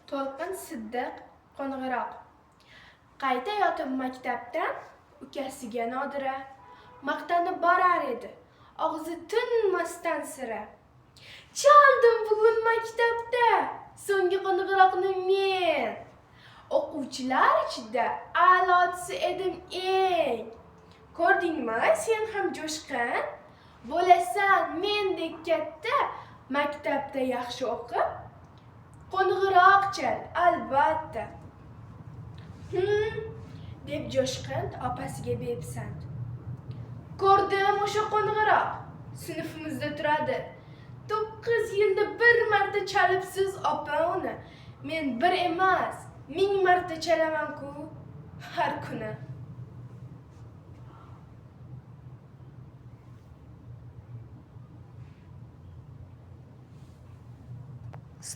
To'lqin Siddiq qo'ng'iroq. Qaytayotib maktabdan ukasiga Nodira maqtanib borar edi, og'zi tinmasdan sira. Chaldim bugun maktabda so'nggi qo'ng'iroqni men. O'quvchilar ichida a'lochisi edim eng. Ko'rdingmi, sen ham jo'shqin bo'lasan mendek katta, maktabda yaxshi o'qib, qo'ng'iroq chal albatta. Deb jo'shqin opasiga bepisand. Ko'rdim o'sha qo'ng'iroq, sinfimizda turadi. 9 yilda bir marta chalibsiz opa uni. Men bir emas, 1000 marta chalaman-ku har kuni.